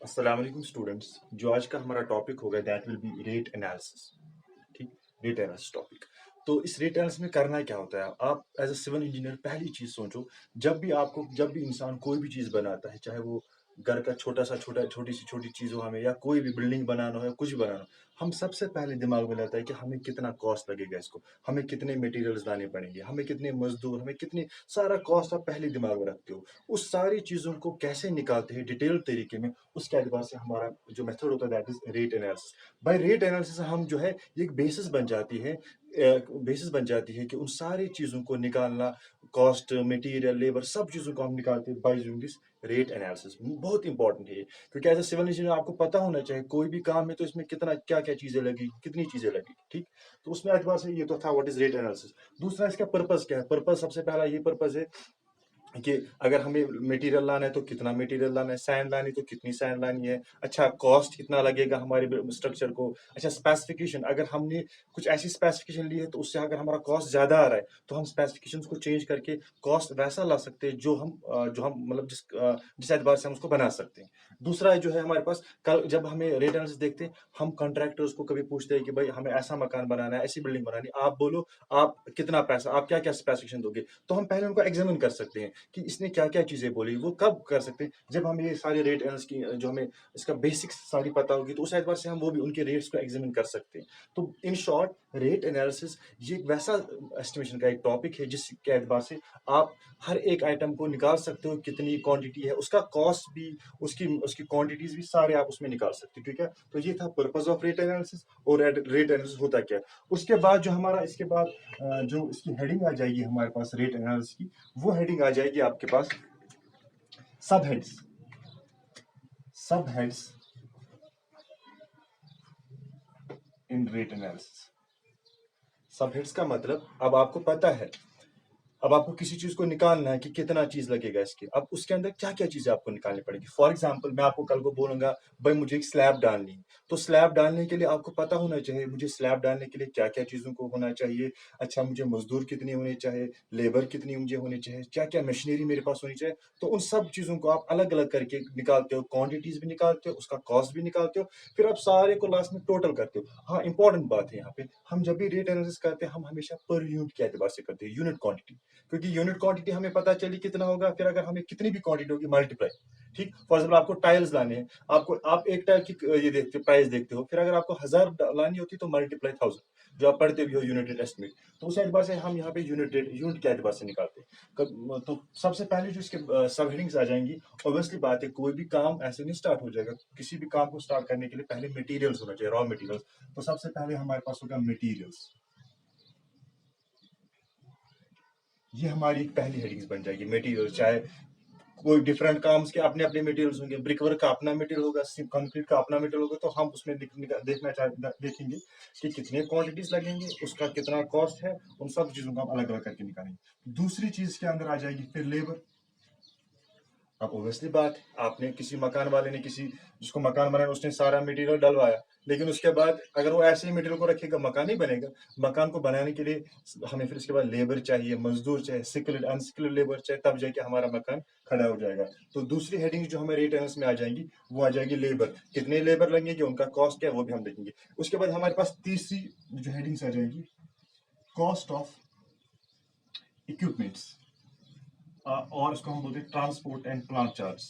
अस्सलाम वालेकुम स्टूडेंट्स। जो आज का हमारा टॉपिक होगा that will be rate analysis. ठीक, रेट एनालिसिस टॉपिक। तो इस रेट एनालिसिस में करना क्या होता है, आप एज अ सिविल इंजीनियर पहली चीज सोचो। जब भी इंसान कोई भी चीज बनाता है, चाहे वो घर का छोटी सी छोटी चीज हो, हमें या कोई भी बिल्डिंग बनाना हो या कुछ बनाना हो, हम सबसे पहले दिमाग में लाता है कि हमें कितना कॉस्ट लगेगा इसको, हमें कितने मटेरियल्स लाने पड़ेंगे, हमें कितने मजदूर, हमें कितनी सारा कॉस्ट आप पहले दिमाग में रखते हो। उस सारी चीजों को कैसे निकालते हैं डिटेल तरीके में, उसके एतबार से हमारा जो मेथड होता है that is rate analysis. By rate analysis हम जो है ये एक बेसिस बन जाती है कि उन सारी चीजों को निकालना, कॉस्ट, मटेरियल, लेबर, सब चीजों को हम निकालते हैं by using this rate analysis. बहुत इंपॉर्टेंट है ये, क्योंकि एज ए सिविल इंजीनियर आपको पता होना चाहिए कोई भी काम है तो इसमें कितना क्या क्या चीजें लगी, कितनी चीजें लगी। ठीक, तो उसमें एतबार से ये तो था व्हाट इज रेट एनालिसिस। दूसरा इसका पर्पस क्या है। पर्पस सबसे पहला ये पर्पस है कि अगर हमें मटेरियल लाना है तो कितना मटेरियल लाना है, सैंड लानी तो कितनी सैंड लानी है, अच्छा कॉस्ट कितना लगेगा हमारे स्ट्रक्चर को, अच्छा स्पेसिफिकेशन, अगर हमने कुछ ऐसी स्पेसिफिकेशन ली है तो उससे अगर हमारा कॉस्ट ज्यादा आ रहा है तो हम स्पेसिफिकेशन को चेंज करके कॉस्ट वैसा ला सकते हैं जो हम मतलब जिस एतबार से हम उसको बना सकते हैं। दूसरा जो है हमारे पास, कल जब हमें रेट एनालिसिस देखते हैं, हम कॉन्ट्रैक्टर्स को कभी पूछते हैं कि भाई हमें ऐसा मकान बनाना है, ऐसी बिल्डिंग बनानी है, आप बोलो आप कितना पैसा, आप क्या क्या स्पेसिफिकेशन दोगे। तो हम पहले उनको एग्जामिन कर सकते हैं कि इसने क्या-क्या चीज़ें बोली। वो कब कर सकते हैं? जब हमें ये सारे रेट एनालिसिस की जो हमें इसका बेसिक्स सारी पता होगी, तो उस एतबार से हम वो भी उनके रेट्स को एग्जामिन कर सकते हैं। तो इन शॉर्ट रेट एनालिसिस ये एक वैसा एस्टिमेशन का एक टॉपिक है जिसके एतबार से आप हर एक आइटम को निकाल सकते हो, कितनी क्वांटिटी है, उसका कॉस्ट भी, उसकी उसकी क्वांटिटीज भी सारे आप उसमें निकाल सकते हो। ठीक है? तो ये था पर्पस ऑफ रेट एनालिसिस। और रेट एनालिसिस होता क्या है। उसके बाद जो हमारा इसके बाद जो इसकी हेडिंग आ जाएगी हमारे पास रेट एनालिसिस की, वो हेडिंग आ जाएगी आपके पास सब हेड्स। सब हेड्स इन रेट एनालिसिस। सब हेड्स का मतलब, अब आपको किसी चीज को निकालना है कि कितना चीज लगेगा इसके, अब उसके अंदर क्या क्या चीजें आपको निकालनी पड़ेगी। फॉर एग्जाम्पल मैं आपको कल को बोलूंगा भाई मुझे एक स्लैब डालनी है, तो स्लैब डालने के लिए आपको पता होना चाहिए मुझे स्लैब डालने के लिए क्या क्या चीजों को होना चाहिए। अच्छा, मुझे मजदूर कितने होने चाहिए, लेबर कितनी मुझे होनी चाहिए, क्या क्या मशीनरी मेरे पास होनी चाहिए। तो उन सब चीजों को आप अलग अलग करके निकालते हो, क्वांटिटीज भी निकालते हो, उसका कॉस्ट भी निकालते हो, फिर आप सारे को लास्ट में टोटल करते हो। हाँ, इंपॉर्टेंट बात है यहाँ पे, हम जब भी रेट एनालिसिस करते हैं हम हमेशा पर यूनिट के एतबार से करते हैं, यूनिट क्वांटिटी। क्योंकि यूनिट क्वांटिटी हमें पता चली कितना होगा, फिर अगर हमें कितनी भी क्वांटिटी होगी मल्टीप्लाई। ठीक, फॉर एग्जाम्पल आपको टाइल्स लाने हैं, आपको आप एक टाइल की ये देखते हो, प्राइस देखते हो, फिर अगर आपको 1000 लानी होती तो मल्टीप्लाई 1000, जो आप पढ़ते भी हो यूनिट रेट एस्टिमेट। तो उस एतबार से हम यहाँ पे यूनिट के एतबार से निकालते हैं। तो सबसे पहले जो इसके सब हेडिंग्स आ जाएंगी, ऑब्वियसली बात है कोई भी काम ऐसे नहीं स्टार्ट हो जाएगा। किसी भी काम को स्टार्ट करने के लिए पहले मटेरियल्स होना चाहिए, रॉ मटेरियल्स। तो सबसे पहले हमारे पास होगा मटेरियल्स। ये हमारी पहली हेडिंग्स बन जाएगी, मटेरियल। चाहे कोई डिफरेंट काम के अपने अपने मटेरियल्स होंगे, ब्रिक वर्क का अपना मटेरियल होगा, कंक्रीट का अपना मटेरियल होगा, तो हम उसमें देखेंगे कि कितने क्वांटिटीज लगेंगे, उसका कितना कॉस्ट है, उन सब चीजों को हम अलग अलग करके निकालेंगे। दूसरी चीज के अंदर आ जाएगी फिर लेबर। अब ओब्वियसली बात है, आपने किसी मकान वाले ने, किसी जिसको मकान बनाया उसने सारा मटेरियल डलवाया, लेकिन उसके बाद अगर वो ऐसे ही मटेरियल को रखेगा मकान नहीं बनेगा। मकान को बनाने के लिए हमें फिर इसके बाद लेबर चाहिए, मजदूर चाहिए, स्किल्ड अनस्किल्ड लेबर चाहिए, तब जाके हमारा मकान खड़ा हो जाएगा। तो दूसरी हेडिंग जो हमें रेट एनालिसिस में आ जाएंगी वो आ जाएगी लेबर। कितने लेबर लगेंगे, उनका कॉस्ट क्या है, वो भी हम देखेंगे। उसके बाद हमारे पास तीसरी जो हेडिंग्स आ जाएगी, कॉस्ट ऑफ इक्विपमेंट्स, और उसको हम बोलते हैं transport and plant charge.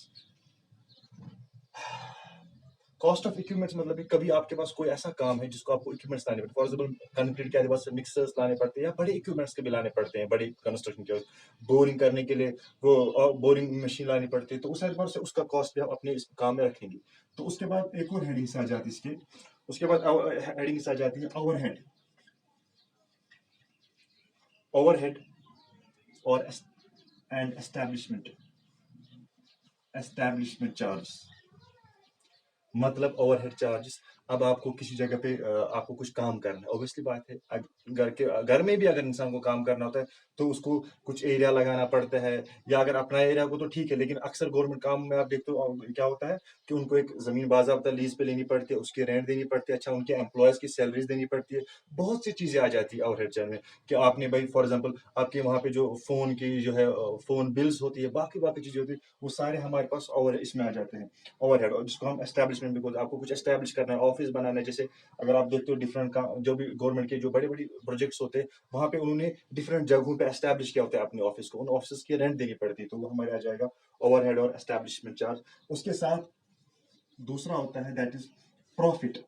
Cost of equipments मतलब कि कभी आपके पास कोई ऐसा काम है जिसको आपको इक्विपमेंट्स लाने पड़ते हैं। फॉर एग्जाम्पल कंक्रीट के आदिवार से मिक्सर्स लाने पड़ते हैं, या बड़े इक्विपमेंट्स के भी लाने पड़ते हैं, बड़ी कंस्ट्रक्शन के। बोरिंग करने के लिए वो बोरिंग मशीन लानी पड़ती है, तो उस एतबार से उसका कॉस्ट भी हम अपने इस काम में रखेंगे। तो उसके बाद एक और हेडिंग्स आ जाती है इसके, उसके बाद हेडिंग्स आ जाती है ओवरहेड। ओवरहेड और एंड एस्टैब्लिशमेंट चार्ज। मतलब ओवरहेड चार्जेस, अब आपको किसी जगह पे आपको कुछ काम करना है, ऑब्वियसली बात है। घर में भी अगर इंसान को काम करना होता है, तो उसको कुछ एरिया लगाना पड़ता है, या अगर अपना एरिया हो तो ठीक है, लेकिन अक्सर गवर्नमेंट काम में आप देखते हो क्या होता है कि उनको एक ज़मीन बाज़ाब्ता लीज़ पे लेनी पड़ती है, उसकी रेंट देनी पड़ती है, अच्छा उनके एम्प्लॉइज़ की सैलरीज़ देनी पड़ती है। बहुत सी चीज़ें आ जाती है ओवरहेड चार्ज में, कि आपने भाई फॉर एग्ज़ाम्पल आपके वहाँ पे जो फ़ोन की जो है फ़ोन बिल्स होती है, बाकी चीज़ें होती है, वो सारे हमारे पास इसमें आ जाते हैं, ओवरहेड, और जिसको हम एस्टैब्लिशमेंट भी बोलते हैं। आपको कुछ एस्टैब्लिश करना है, ऑफ़िस बनाना है, जैसे अगर आप देखते हो डिफरेंट का जो भी गवर्नमेंट के जो बड़ी-बड़ी प्रोजेक्ट्स होते हैं, वहाँ पे उन्होंने डिफरेंट जगहों पे एस्टैब्लिश किया होता है अपने ऑफ़िस को, उन ऑफ़िसेज़ की रेंट देनी पड़ती है, तो वो हमारे आ जाएगा ओवरहेड और एस्टैब्लिशमेंट चार्ज। उसके साथ दूसरा होता है दैट इज़ प्रॉफ़िट।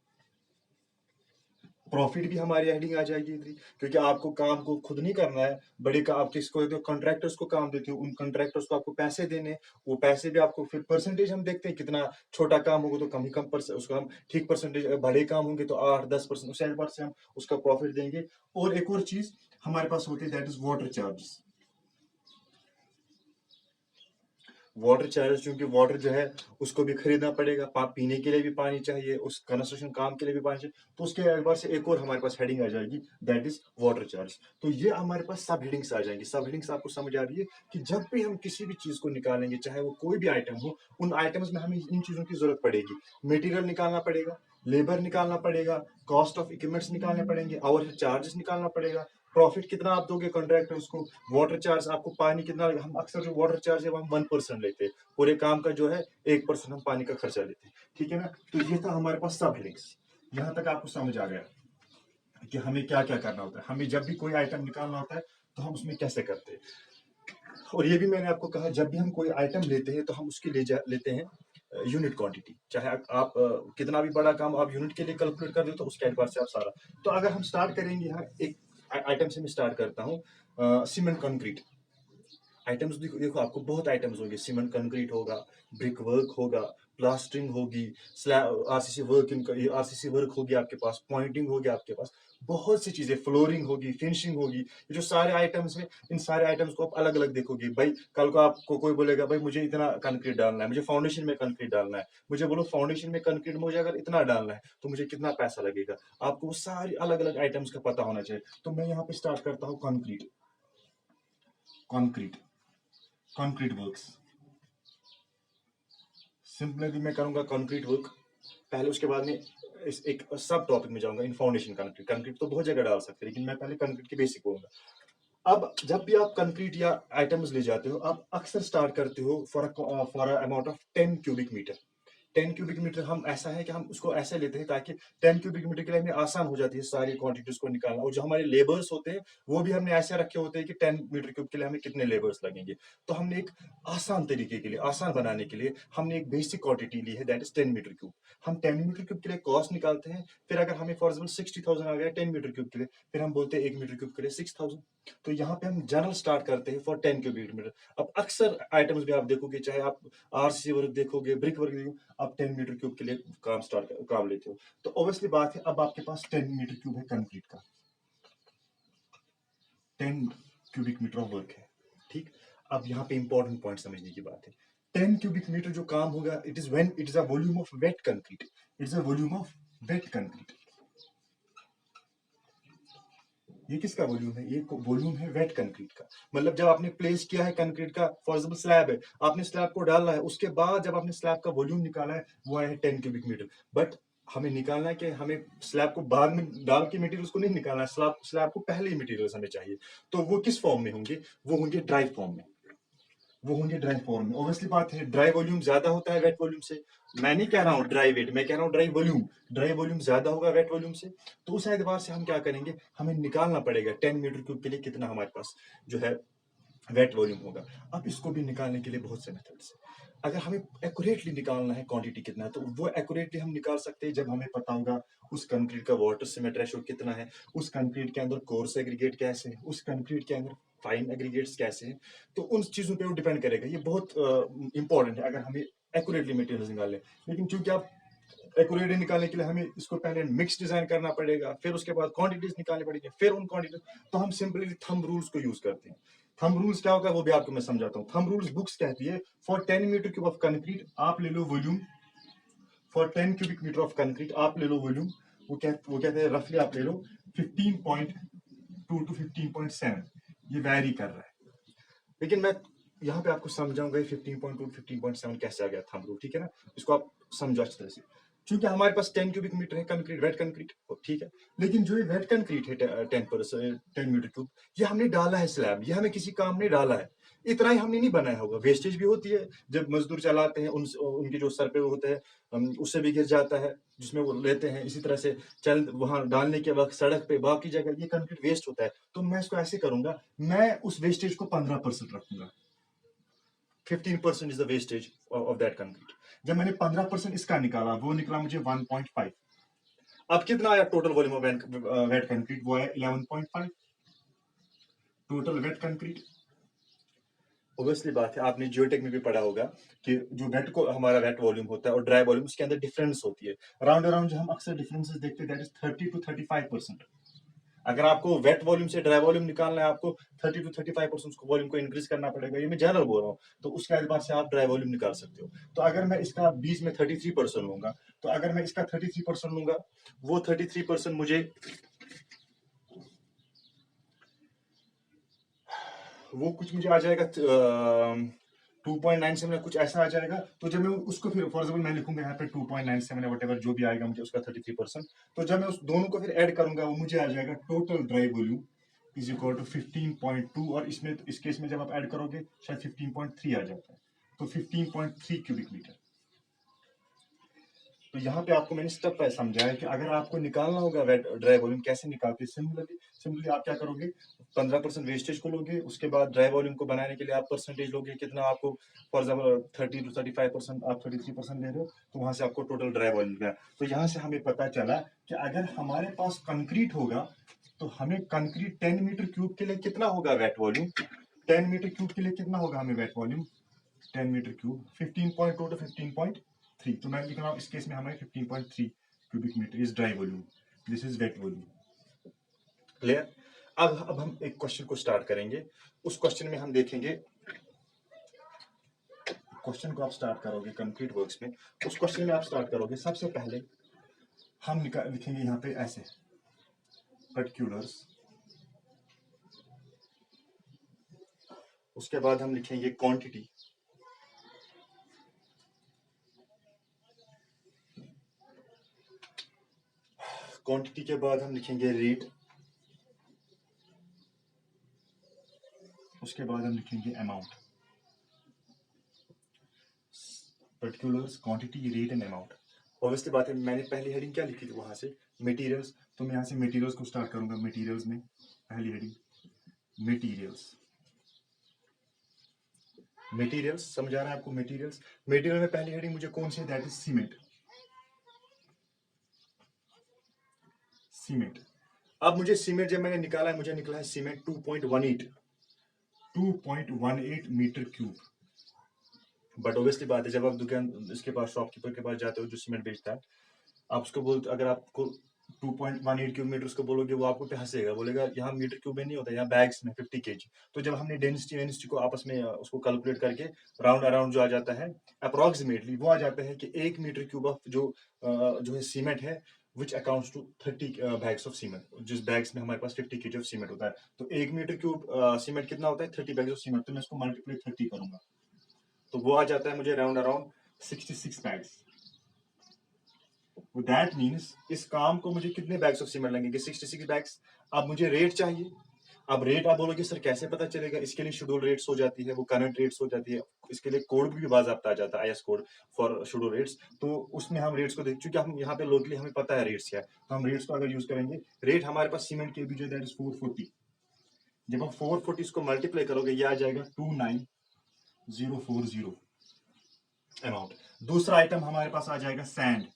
प्रॉफ़िट भी हमारी हेडिंग आ जाएगी इधर ही, क्योंकि आपको काम को खुद नहीं करना है, बड़े का आप किसको देते हो, कॉन्ट्रैक्टर्स को काम देते हो, उन कॉन्ट्रैक्टर्स को आपको पैसे देने हैं, वो पैसे भी आपको फिर परसेंटेज हम देखते हैं, कितना छोटा काम होगा तो कम ही कम उसको हम ठीक परसेंटेज, बड़े काम होंगे तो 8-10% उस एतबार से हम उसका प्रॉफ़िट देंगे। और एक और चीज़ हमारे पास होती है that is water charges. Water charge, क्योंकि वाटर जो है उसको भी खरीदना पड़ेगा, पीने के लिए भी पानी चाहिए, उस कंस्ट्रक्शन काम के लिए भी पानी चाहिए, तो उसके एतबार से एक और हमारे पास हेडिंग आ जाएगी दैट इज वाटर चार्ज। तो ये हमारे पास सब हेडिंग्स आ जाएंगी। सब हेडिंग्स आपको समझ आ रही है कि जब भी हम किसी भी चीज को निकालेंगे, चाहे वो कोई भी आइटम हो, उन आइटम्स में हमें इन चीजों की जरूरत पड़ेगी। मटेरियल निकालना पड़ेगा, लेबर निकालना पड़ेगा, कॉस्ट ऑफ इक्विपमेंट्स निकालने पड़ेंगे, और चार्जेस निकालना पड़ेगा, प्रॉफिट कितना आप दोगे कॉन्ट्रैक्टर्स को, वाटर चार्ज आपको पानी कितना, हम अक्सर जो वाटर चार्ज है वो हम 1% लेते हैं, पूरे काम का जो है 1% हम पानी का खर्चा लेते हैं, ठीक है ना। तो ये था हमारे पास सब हेडिंग्स। यहाँ तक आपको समझ आ गया कि हमें क्या क्या करना होता है, हमें जब भी कोई आइटम निकालना होता है तो हम उसमें कैसे करते हैं। और ये भी मैंने आपको कहा, जब भी हम कोई आइटम लेते हैं तो हम उसके लेते हैं यूनिट क्वांटिटी, चाहे आप कितना भी बड़ा काम आप यूनिट के लिए कैलकुलेट कर दो तो उसके एतबार से आप सारा। तो अगर हम स्टार्ट करेंगे, यहाँ एक आइटम से मैं स्टार्ट करता हूँ, सीमेंट कंक्रीट आइटम्स। देखो देखो आपको बहुत आइटम्स होंगे, सीमेंट कंक्रीट होगा, ब्रिक वर्क होगा, प्लास्टरिंग होगी, स्लैब आरसीसी वर्क होगी आपके पास, पॉइंटिंग होगी आपके पास, बहुत सी चीजें, फ्लोरिंग होगी, फिनिशिंग होगी। ये जो सारे आइटम्स हैं, इन सारे आइटम्स को आप अलग अलग देखोगे। भाई कल को आपको कोई बोलेगा भाई मुझे इतना कंक्रीट डालना है, मुझे फाउंडेशन में कंक्रीट डालना है, मुझे बोलो फाउंडेशन में कंक्रीट मुझे अगर इतना डालना है तो मुझे कितना पैसा लगेगा। आपको वो सारी अलग अलग आइटम्स का पता होना चाहिए। तो मैं यहाँ पे स्टार्ट करता हूँ concrete. Concrete concrete works, simply मैं करूंगा कंक्रीट वर्क पहले, उसके बाद में इस एक सब टॉपिक में जाऊंगा इन फाउंडेशन कंक्रीट। कंक्रीट तो बहुत जगह डाल सकते हैं, लेकिन मैं पहले कंक्रीट के बेसिक बोलूंगा। अब जब भी आप कंक्रीट या आइटम्स ले जाते हो, आप अक्सर स्टार्ट करते हो for amount of 10 cubic metre. 10 cubic metre हम ऐसा है कि हम उसको ऐसे लेते हैं ताकि 10 क्यूबिक मीटर के लिए हमें आसान हो जाती है सारी क्वांटिटीज को निकालना। और जो हमारे लेबर्स होते हैं वो भी हमने ऐसे रखे होते हैं कि 10 मीटर क्यूब के लिए हमें कितने लेबर्स लगेंगे। तो हमने एक आसान तरीके के लिए, आसान बनाने के लिए हमने एक बेसिक क्वांटिटी ली है दैट इज 10 मीटर क्यूब। हम 10 मीटर क्यूब के लिए कॉस्ट निकालते हैं, फिर अगर हमें फॉर एग्जाम्पल 60,000 आ गया 10 मीटर क्यूब के लिए, फिर हम बोलते हैं 1 मीटर क्यूब के लिए 6,000। तो यहाँ पे हम जनरल स्टार्ट करते हैं फॉर 10 क्यूबिक मीटर। अब अक्सर आइटम्स भी आप देखोगे, चाहे आप आरसी वर्क देखोगे, ब्रिक वर्क देखोगे, आप 10 मीटर क्यूब के लिए काम लेते हो। तो ऑब्वियसली बात है, अब आपके पास 10 मीटर क्यूब है कंक्रीट का, 10 क्यूबिक मीटर ऑफ वर्क है, ठीक। अब यहाँ पे इंपॉर्टेंट पॉइंट समझने की बात है। 10 क्यूबिक मीटर जो काम होगा, it is a volume of wet concrete. It is a volume of wet concrete. ये किसका वॉल्यूम है? ये वॉल्यूम है वेट कंक्रीट का। मतलब जब आपने प्लेस किया है कंक्रीट का, फॉर एग्जाम्पल स्लैब है, आपने स्लैब को डाला है, उसके बाद जब आपने स्लैब का वॉल्यूम निकाला है वो आया है 10 क्यूबिक मीटर। बट हमें निकालना है कि हमें स्लैब को बाद में डाल के मटेरियल को नहीं निकालना है, स्लैब को पहले ही मटेरियल हमें चाहिए। तो वो किस फॉर्म में होंगे? वो होंगे ड्राई फॉर्म में। वो होंगे ड्राई फॉर्म में। ऑब्वियसली बात है, ड्राई वॉल्यूम ज्यादा होता है वेट वॉल्यूम से। मैं नहीं कह रहा हूँ ड्राई वेट, मैं कह रहा हूँ ड्राई वॉल्यूम। ड्राई वॉल्यूम ज्यादा होगा वेट वॉल्यूम से। तो उस एतबार से हम क्या करेंगे, हमें निकालना पड़ेगा 10 मीटर क्यूब के लिए कितना हमारे पास जो है वेट वॉल्यूम होगा। अब इसको भी निकालने के लिए बहुत से मेथड्स हैं। अगर हमें एक्यूरेटली निकालना है क्वांटिटी कितना है, तो वो एक्यूरेटली हम निकाल सकते हैं जब हमें पता होगा उस कंक्रीट का वाटर सीमेंट रेशो कितना है, उस कंक्रीट के अंदर कोर्स एग्रीगेट कैसे है, उस कंक्रीट के अंदर फाइन एग्रीगेट्स कैसे हैं। तो उन चीज़ों पे वो डिपेंड करेगा। ये बहुत इंपॉर्टेंट है अगर हमें एक्यूरेटली मटेरियल निकालने। लेकिन चूंकि आप एक्यूरेटली निकालने के लिए हमें इसको पहले मिक्स डिजाइन करना पड़ेगा, फिर उसके बाद क्वांटिटीज निकालनी पड़ेगी, फिर उन क्वांटिटीज, तो हम सिंपली थंब रूल्स को यूज करते हैं। थंब रूल्स क्या होगा वो भी आपको मैं समझाता हूँ। थंब रूल्स बुक्स कहती है for 10 metre cube of concrete आप ले लो volume for 10 cubic metre of concrete आप ले लो वॉल्यूम, वो कहते हैं रफली आप ले लो 15.2 to 15.7, ये वैरी कर रहा है। लेकिन मैं यहाँ पे आपको समझाऊंगा 15.2 15.7 कैसे आ गया थंब रूल, ठीक है ना, इसको आप समझो अच्छी तरह से। क्योंकि हमारे पास 10 क्यूबिक मीटर है कंक्रीट, वेट कंक्रीट, ठीक है, लेकिन जो ये वेट कंक्रीट है 10 मीटर क्यूब, ये हमने डाला है स्लैब, ये हमें किसी काम ने डाला है, इतना ही हमने नहीं बनाया होगा, वेस्टेज भी होती है जब मजदूर चलाते हैं, उनके जो सर पे वो होते हैं उससे भी गिर जाता है, जिसमें वो लेते हैं, इसी तरह से चल वहां डालने के वक्त सड़क पे बाकी जगह ये कंक्रीट वेस्ट होता है। तो मैं इसको ऐसे करूंगा, मैं उस वेस्टेज को 15% रखूंगा, 15% is the wastage of that concrete. जब मैंने 15% इसका निकाला, वो निकला मुझे 1.5। अब कितना आया total volume of wet concrete, वो है 11.5 टोटल वेट कंक्रीट। ऑब्वियसली बात है, आपने जियोटेक में भी पढ़ा होगा कि जो वेट को हमारा वेट वॉल्यूम होता है और ड्राई वॉल्यूम, उसके अंदर डिफरेंस होती है, राउंड अराउंड जो हम अक्सर डिफरेंसेस देखते हैं दैट इज 30 to 35%। अगर आपको वेट वॉल्यूम से ड्राई वॉल्यूम निकालना है, आपको 30 to 35% उसको वॉल्यूम को इंक्रीज करना पड़ेगा, ये मैं जनरल बोल रहा हूँ, तो उसके एतबार से आप ड्राई वॉल्यूम निकाल सकते हो। तो अगर मैं इसका बीच में 33% लूंगा, तो अगर मैं इसका 33% लूंगा, वो 33% मुझे वो कुछ मुझे आ जाएगा 2.97 कुछ ऐसा आ जाएगा। तो जब मैं उसको फिर फॉर एग्जाम्पल मैं लिखूंगा यहाँ पे 2.97 या वट जो भी आएगा मुझे उसका 33%, तो जब मैं उस दोनों को फिर ऐड करूंगा, वो मुझे आ जाएगा total dry volume is equal to 15.2, और इसमें इस केस में जब आप ऐड करोगे शायद 15.3 आ जाता है, तो 15.3 क्यूबिक मीटर। तो यहाँ पे आपको मैंने स्टेप बाय समझाया कि अगर आपको निकालना होगा वेट ड्राई वॉल्यूम कैसे निकालते हैं, सिमिलरली आप क्या करोगे, 15% वेस्टेज को लोगे, उसके बाद ड्राई वॉल्यूम को बनाने के लिए आप परसेंटेज लोगे, कितना आपको फॉर एग्जाम्पल 30 to 35%, आप 33% ले रहे हो, तो वहां से आपको टोटल ड्राई वॉल्यूम गया। तो यहाँ से हमें पता चला कि अगर हमारे पास कंक्रीट होगा, तो हमें कंक्रीट 10 मीटर क्यूब के लिए कितना होगा वेट वॉल्यूम, 10 मीटर क्यूब के लिए कितना होगा हमें wet volume, 10 metre cube 15.2 to 15.3, तो मैं लिख रहा हूँ इस केस में हमें 15.3 cubic metre is dry volume, this is wet volume. Clear? अब हम एक क्वेश्चन को स्टार्ट करेंगे, उस क्वेश्चन में हम देखेंगे, क्वेश्चन को आप स्टार्ट करोगे कंक्रीट वर्क्स में, उस क्वेश्चन में आप स्टार्ट करोगे, सबसे पहले हम लिखेंगे यहाँ पे ऐसे पर्टिकुलर्स, उसके बाद हम लिखेंगे क्वांटिटी, क्वांटिटी के बाद हम लिखेंगे रेट, उसके बाद हम लिखेंगे amount, particulars, quantity, rate and amount. Obviously बात है, मैंने पहली हेडिंग क्या लिखी थी वहां से, मटेरियल्स, तो मैं यहाँ से मटेरियल्स को स्टार्ट करूंगा, मटेरियल्स में पहली हेडिंग मटेरियल्स, मटेरियल्स समझ आ रहा है आपको, मटेरियल्स, मटेरियल में पहली हेडिंग मुझे कौन सी, दैट इज सीमेंट, सीमेंट। अब मुझे सीमेंट जब मैंने निकाला है, मुझे निकला है cement 2.18 metre cube. But obviously बात है, जब आप दुकान इसके पास शॉपकीपर के पास जाते हो जो सीमेंट बेचता है, आप उसको बोलते, अगर आपको 2.18 क्यूब मीटर उसको बोलोगे, वो आपको पे हंसेगा, बोलेगा यहाँ मीटर क्यूब में नहीं होता, यहाँ बैग्स में 50 kg। तो जब हमने डेंसिटी को आपस में उसको कैलकुलेट करके राउंड अराउंड जो आ जाता है अप्रोक्सीमेटली, वो आ जाता है कि 1 मीटर क्यूब ऑफ जो है सीमेंट है, which accounts to 30 bags of cement, जिस बैग्स में हमारे पास 50 kg ऑफ सीमेंट होता है। तो 1 मीटर क्यूब सीमेंट कितना होता है, 30 बैग्स ऑफ सीमेंट, तो मैं इसको मल्टीप्लाई 30 करूंगा, तो वो आ जाता है मुझे round around 66 bags. That means इस काम को मुझे कितने बैग्स ऑफ सीमेंट लगेंगे, 66 बैग्स। अब मुझे रेट चाहिए, अब रेट आप बोलोगे सर कैसे पता चलेगा, इसके लिए शेड्यूल रेट्स हो जाती है, वो करंट रेट्स हो जाती है, इसके लिए कोड भी बाज़ाब्ता आ जाता है, IS code for schedule rates, तो उसमें हम रेट्स को देख, चूंकि हम यहाँ पे लोकली हमें पता है रेट्स क्या है, तो हम रेट्स को अगर यूज करेंगे, रेट हमारे पास सीमेंट के बीच दैट इज 440, जब आप 440 को मल्टीप्लाई करोगे, ये आ जाएगा 29040 अमाउंट। दूसरा आइटम हमारे पास आ जाएगा सैंड।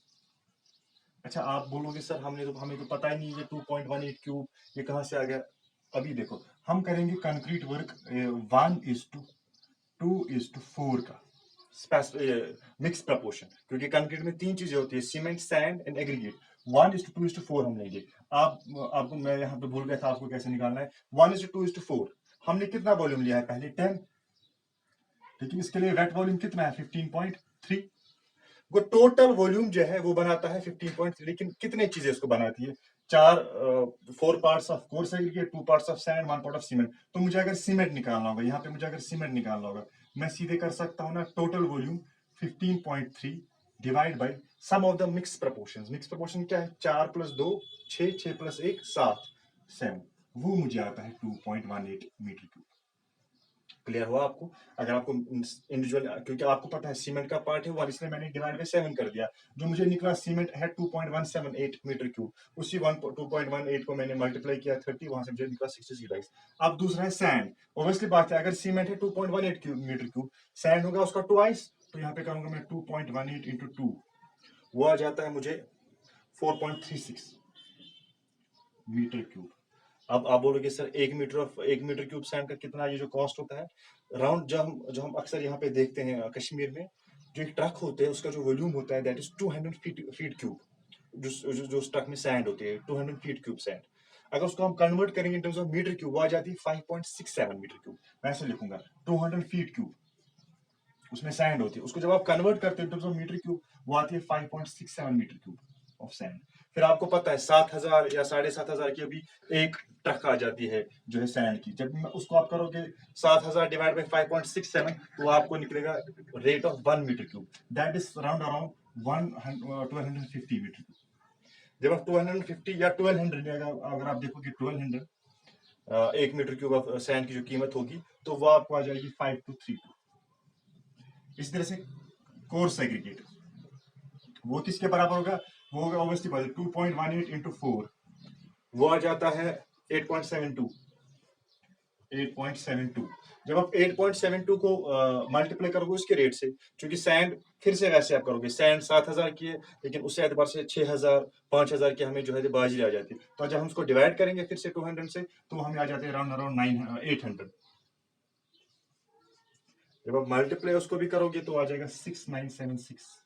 अच्छा, आप बोलोगे सर हमें तो पता ही नहीं ये 2.18 क्यूब ये कहाँ से आ गया। अभी देखो, हम करेंगे कंक्रीट वर्क 1:2:4 का मिक्स प्रपोर्शन, क्योंकि कंक्रीट में 3 चीजें होती है, सीमेंट, सैंड एंड एग्रीगेट। 1:2:4 हम लेंगे। आपको मैं यहाँ पे भूल गया था आपको कैसे निकालना है। 1:2:4 हमने कितना वॉल्यूम लिया है, पहले 10, लेकिन इसके लिए वेट वॉल्यूम कितना है 15.3, वो टोटल वॉल्यूम जो है वो बनाता है 15.3, लेकिन कितने चीजें इसको बनाती है? चार 4 parts of coarse aggregate, 2 parts of sand, 1 part of cement. तो मुझे अगर सीमेंट निकालना होगा, यहाँ पे मुझे अगर सीमेंट निकालना होगा, मैं सीधे कर सकता हूँ ना, total volume 15.3 divide by sum of the mix proportion. Mix proportion क्या है? 4 + 2 6, 6 + 1 7, 7, वो मुझे आता है 2.18 मीटर क्यूब। क्लियर हुआ आपको? अगर आपको इंडिविजुअल, क्योंकि आपको पता है सीमेंट का पार्ट है 1, इसलिए मैंने डिवाइड बाय 7 कर दिया। जो मुझे निकला सीमेंट है 2.178 मीटर क्यूब, उसी 2.18 को मैंने मल्टीप्लाई किया 30, वहां से मुझे निकला 66। अब दूसरा है सैंड। ऑब्वियसली बात है, अगर सीमेंट है 2.18 मीटर क्यूब, सैंड होगा उसका ट्वाइस, तो यहाँ पे करूंगा मैं 2.18 इंटू 2, वो आ जाता है मुझे 4.36 मीटर क्यूब। अब आप बोलोगे सर 1 मीटर क्यूब सैंड का कितना, ये जो कॉस्ट होता है राउंड, जो हम अक्सर यहाँ पे देखते हैं कश्मीर में, जो एक ट्रक होते हैं उसका जो वॉल्यूम होता है दैट इज 200 फीट क्यूब। जो ट्रक में सैंड होती है 200 फीट क्यूब सैंड, अगर उसको हम कन्वर्ट करेंगे in terms of metre cube, वो आ जाती है 5.67 मीटर क्यूब। मैं ऐसे लिखूंगा 200 फीट क्यूब उसमें सैंड होती है, उसको जब आप कन्वर्ट करते हैं in terms of metre cube, वो आती है 5.67 मीटर क्यूब ऑफ सैंड। फिर आपको पता है 7,000 या 7,500 की अभी एक ट्रक आ जाती है जो है सैंड की। जब उसको आप करोगे 7,000 डिवाइड बाई 5.67, तो आपको निकलेगा rate of 1 metre cube, that is around 1250 metre cube. जब आप 1250 या 1200, अगर आप देखोगे 1200 1 मीटर क्यूब ऑफ सैंड की जो कीमत होगी, तो वो आपको आ जाएगी 5232। इस तरह से कोर्स एग्रीगेट वो किसके बराबर होगा? वो होगा ऑब्वियसली बात है 2.18 इंटू 4, वो आ जाता है 8.72। 8.72 जब आप 8.72 को मल्टीप्लाई करोगे उसके रेट से, क्योंकि सैंड फिर से वैसे आप करोगे, सैंड 7,000 की है, लेकिन उससे एतबार से 6,000 5,000 की हमें जो है बाजरी आ जाती है। तो जब हम उसको डिवाइड करेंगे फिर से 200 से, तो हमें आ जाते हैं अराउंड 800। जब आप मल्टीप्लाई उसको भी करोगे तो आ जाएगा 6976।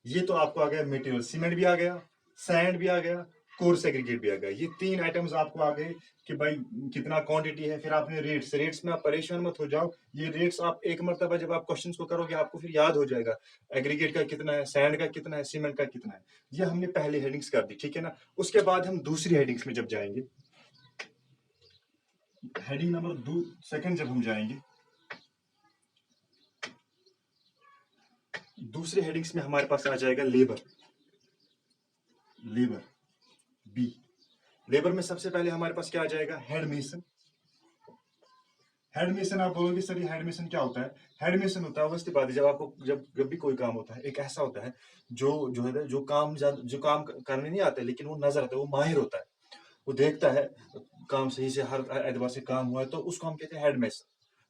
ये तो आपको आ गया मटेरियल, सीमेंट भी आ गया, सैंड भी आ गया, कोर्स एग्रीगेट भी आ गया। ये 3 आइटम्स आपको आ गए कि भाई कितना क्वांटिटी है। फिर आपने रेट्स में आप परेशान मत हो जाओ, ये रेट्स आप एक मरतबा जब आप क्वेश्चंस को करोगे आपको फिर याद हो जाएगा, एग्रीगेट का कितना है, सैंड का कितना है, सीमेंट का कितना है। ये हमने पहले हेडिंग्स कर दी, ठीक है ना। उसके बाद हम दूसरी हेडिंग्स में जब जाएंगे, हेडिंग नंबर 2 जब हम जाएंगे, दूसरे हेडिंग्स में हमारे पास आ जाएगा लेबर बी। लेबर में सबसे पहले हमारे पास क्या आ जाएगा? Head mason. हेड मेसन आप बोलोगे सर ये हेड मेसन क्या होता है? हेड मेसन होता है, वैसे बात है, जब आपको जब भी कोई काम होता है, एक ऐसा होता है जो काम करने नहीं आता है, लेकिन वो नजर आता है, वो माहिर होता है, वो देखता है काम सही से हर एतबार से काम हुआ है, तो उसको हम कहते हैं हेड मेसन,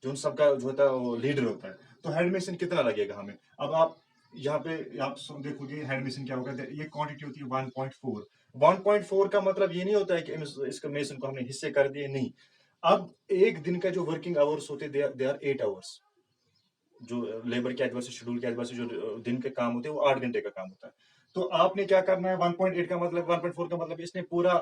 जो उन सबका जो होता है वो लीडर होता है। तो हेड मेसन कितना लगेगा हमें? अब आप यहाँ पे आप देखोगे हेड मेसन क्या होगा, ये क्वांटिटी होती है 1.4। 1.4 का मतलब ये नहीं होता है कि इसका मेसन को हमने हिस्से कर दिए, नहीं। अब एक दिन का जो वर्किंग आवर्स होते हैं दे आर 8 आवर्स। जो लेबर के एतबार से, शेड्यूल के एतबार से जो दिन के काम होते हैं वो 8 घंटे का काम होता है। तो आपने क्या करना है, 1.8 का मतलब 1.4 का मतलब इसने पूरा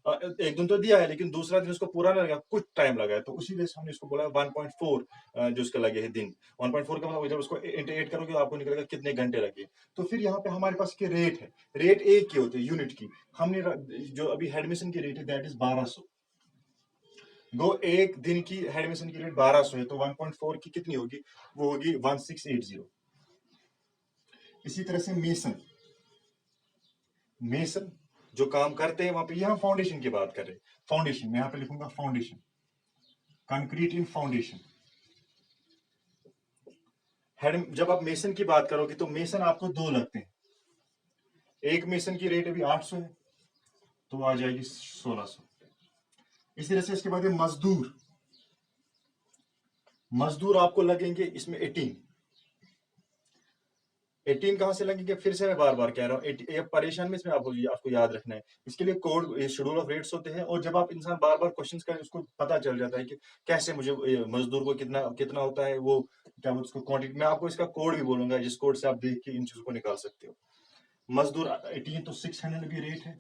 एक दिन तो दिया है, लेकिन दूसरा दिन उसको पूरा ना लगा, कुछ टाइम लगा है, तो उसी वजह से हमने इसको बोला 1.4 जो उसके लगे है दिन। 1.4 का मतलब जब उसको इंटू 8 करोगे तो आपको निकलेगा कितने घंटे लगे। तो फिर यहाँ पे हमारे पास के रेट है, रेट एक की होती है यूनिट की। हमने जो अभी हेडमिशन की रेट है दैट इज 1200। गो एक दिन की हेडमिशन की रेट 1200 है, तो 1.4 की कितनी होगी? वो होगी 1680। इसी तरह से मेसन जो काम करते हैं वहां पे, यहां फाउंडेशन की बात कर रहे हैं, फाउंडेशन मैं यहां पे लिखूंगा फाउंडेशन, कंक्रीट इन फाउंडेशन। हेड जब आप मेसन की बात करोगे तो मेसन आपको 2 लगते हैं, एक मेसन की रेट अभी 800 है, तो आ जाएगी 1600। इस तरह से इसके बाद मजदूर आपको लगेंगे इसमें 18 कहां से लगेंगे? फिर से मैं बार बार कह रहा हूँ, परेशान में इसमें आपको याद रखना है। इसके लिए कोड शेड्यूल ऑफ रेट्स होते हैं, और जब आप इंसान बार बार क्वेश्चंस करें उसको पता चल जाता है कि कैसे मुझे मजदूर को कितना कितना होता है, वो क्या उसको क्वांटिटी। मैं आपको इसका कोड भी बोलूंगा जिस कोड से आप देख के इन चीजों को निकाल सकते हो। मजदूर 18, तो 600 भी रेट है,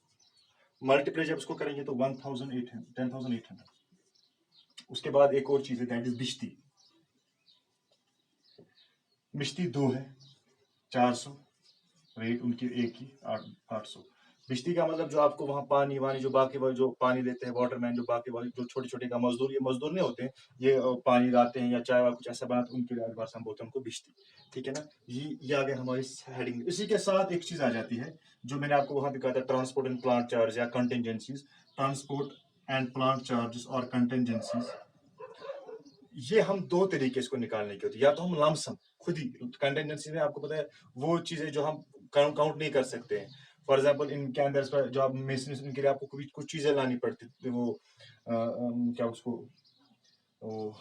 मल्टीप्लाई जब उसको करेंगे तो 10,800। उसके बाद एक और चीज है दैट इज बिश्ती। बिश्ती 2 है, 400 रेट उनकी एक की 800। बिजली का मतलब जो आपको वहाँ पानी वानी जो बाकी जो पानी देते हैं वाटरमैन, जो बाकी जो छोटे छोटे का मजदूर, ये मजदूर नहीं होते हैं, ये पानी लाते हैं या चाय वा कुछ ऐसा बनाते हैं, उनके लिए एडवांस हम बोलते हैं उनको बिजली। ठीक है ना, ये आ गया हमारी हेडिंग। इसी के साथ एक चीज आ जाती है जो मैंने आपको वहां पे कहा था, ट्रांसपोर्ट एंड प्लांट चार्ज या कंटेंजेंसीज। ट्रांसपोर्ट एंड प्लांट चार्जेस और कंटेंजेंसीज, ये हम दो तरीके इसको निकालने की होती है। या तो हम लमसम खुद ही, कंटेंजेंसी में आपको पता है वो चीजें जो हम काउंट नहीं कर सकते हैं। फॉर एग्जाम्पल इनके अंदर जो आप मेसन, इनके लिए आपको कुछ चीजें लानी पड़ती थी, वो क्या उसको वो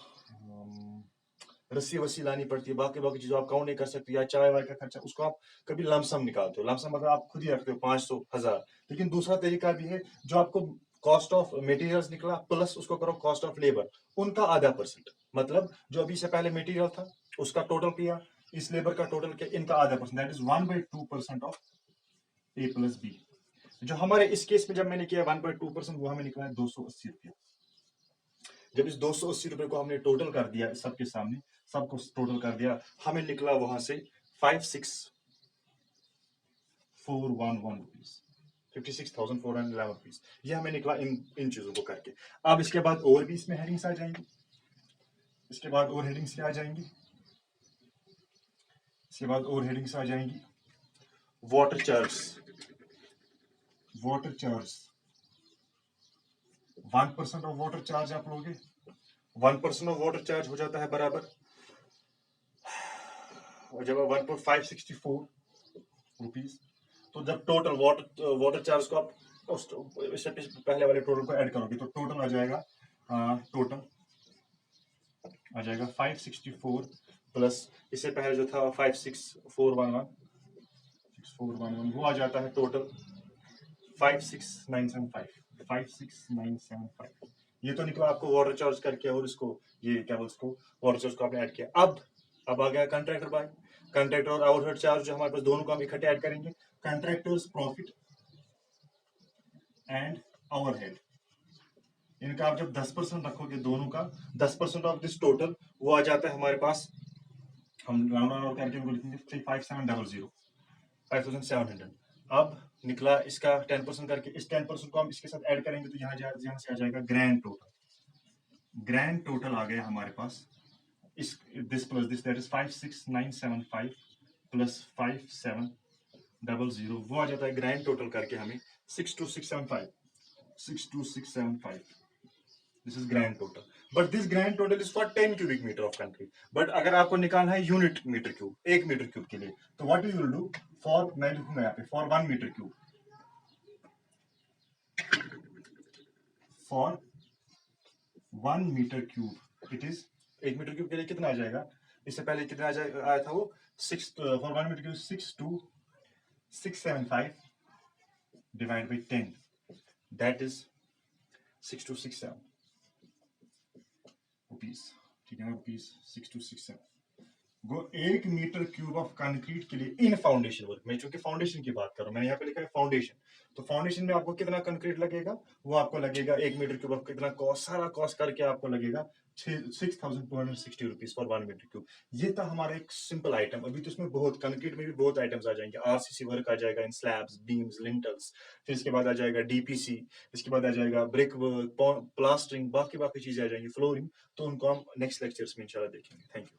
रस्सी वस्सी लानी पड़ती है, बाकी बाकी चीजों आप काउंट नहीं कर सकते, या चाय वाय का खर्चा उसको आप कभी लमसम निकालते हो। लमसम मतलब आप खुद ही रखते हो 500 1000। लेकिन दूसरा तरीका भी है जो आपको कॉस्ट ऑफ मटेरियल्स निकला प्लस उसको करो कॉस्ट ऑफ लेबर, उनका आधा परसेंट, मतलब जो अभी से पहले मटेरियल था उसका टोटल किया, इस लेबर का टोटल किया, इनका आधा percent, that is 1/2% of A plus B. जो हमारे इस केस में जब मैंने किया 1/2%, वो हमें निकला है 280 रुपया। जब इस 280 रुपए को हमने टोटल कर दिया सबके सामने, सबको टोटल कर दिया, हमें निकला वहां से 56,411 रुपीज, 56,411 रुपीज। ये हमें निकला इन चीजों को करके। अब इसके बाद और भी इसमें हेडिंग्स आ जाएंगी, इसके बाद और हेडिंग्स क्या आ जाएंगी, इसके बाद और हेडिंग्स आ जाएंगी। Water charge, water charge 1% of water charge आप लोगे, 1% ऑफ वाटर चार्ज हो जाता है बराबर, जब 1.564 रुपीज, तो जब टोटल वाटर चार्ज को आप इससे पहले वाले टोटल को ऐड करोगे तो टोटल आ जाएगा, टोटल आ जाएगा 564 प्लस इससे पहले जो था 56411 वो आ जाता है टोटल 56975, 56975। ये तो निकला आपको वाटर चार्ज करके, और इसको ये क्या बोलते उसको वाटर चार्ज को आपने ऐड किया। अब आ गया कंट्रैक्टर बाय, कंट्रैक्टर और ओवरहेड चार्ज जो हमारे पास, दोनों को हम इकट्ठे ऐड करेंगे। कंट्रैक्टर्स प्रॉफिट एंड ओवरहेड, इनका आप जब 10% रखोगे दोनों का, 10% ऑफ दिस टोटल, वो आ जाता है हमारे पास, हम राउंड राउंड करके उनको लिखेंगे 5700, 5700। अब निकला इसका 10% करके, इस 10% को हम इसके साथ ऐड करेंगे तो यहाँ से आ जाएगा ग्रैंड टोटल। ग्रैंड टोटल आ गया हमारे पास, इस this plus this, that is 56975 plus 5700, वो आ जाता है ग्रैंड टोटल करके हमें 62675, 62675। This is grand total, but this grand total is for 10 cubic metre of concrete. But अगर आपको निकालना है unit metre cube, 1 metre cube के लिए, तो what you will do, for, मैं लिखूंगा यहाँ पे for 1 metre cube, for 1 metre cube it is, 1 metre cube के लिए कितना आ जाएगा, इससे पहले कितना आया था वो 6, for 1 metre cube 62675 divide by 10, that is 6267 rupees. ठीक है ना, रुपीज 6267। वो 1 मीटर क्यूब ऑफ कंक्रीट के लिए इन फाउंडेशन वर्क, मैं चूंकि फाउंडेशन की बात कर रहा हूं, मैंने यहाँ पे लिखा है फाउंडेशन, तो फाउंडेशन में आपको कितना कंक्रीट लगेगा, वो आपको लगेगा 1 मीटर क्यूब ऑफ कितना कॉस्ट, सारा कॉस्ट करके आपको लगेगा 6,260 रुपीज फॉर 1 मीटर क्यूब। ये था हमारा एक सिंपल आइटम। अभी तो इसमें बहुत कंक्रीट में भी बहुत आइटम्स आ जाएंगे, आरसीसी वर्क आ जाएगा इन स्लैब्स, बीम्स, लिंटल्स, फिर इसके बाद आ जाएगा डीपीसी, इसके बाद आ जाएगा ब्रिक वर्क, प्लास्टरिंग, बाकी बाकी चीजें आ जाएंगी, फ्लोरिंग, तो उनको हम नेक्स्ट लेक्चर्स में इंशाल्लाह देखेंगे। Thank you.